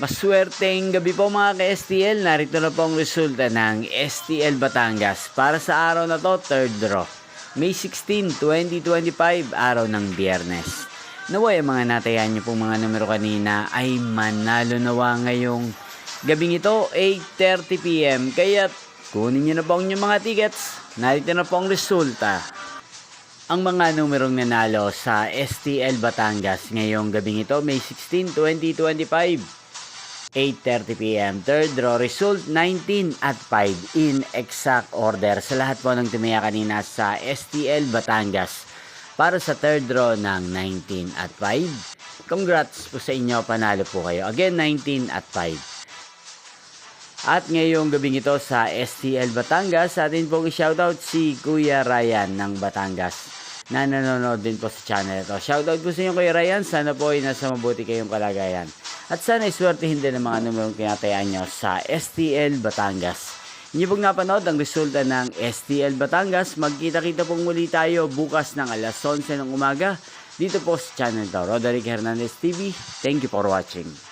Maswerteng gabi po mga ka-STL. Narito na po ang resulta ng STL Batangas para sa araw na to, third draw. May 16, 2025, araw ng Biyernes. Naway ang mga natayan niyo pong mga numero kanina ay manalo nawa ngayong gabing ito, 8:30 PM. Kaya kunin niyo na po ang inyong mga tickets. Narito na po ang resulta. Ang mga numerong nanalo sa STL Batangas ngayong gabing ito, May 16, 2025. 8:30 PM. Third draw result 19 at 5 in exact order sa lahat po ng tumaya kanina sa STL Batangas para sa third draw ng 19 at 5. Congrats po sa inyo, panalo po kayo. Again, 19 at 5. At ngayong gabing ito sa STL Batangas, atin pong i-shoutout si Kuya Ryan ng Batangas na nanonood din po sa channel ito. Shoutout po sa inyo Kuya Ryan, sana po ay nasa mabuti kayong kalagayan. At sana iswertihin din ang mga numerong kinatayaan nyo sa STL Batangas. Hindi pong napanood ang resulta ng STL Batangas. Magkita-kita pong muli tayo bukas ng alas 11 ng umaga dito po sa channel to, Roderick Hernandez TV. Thank you for watching.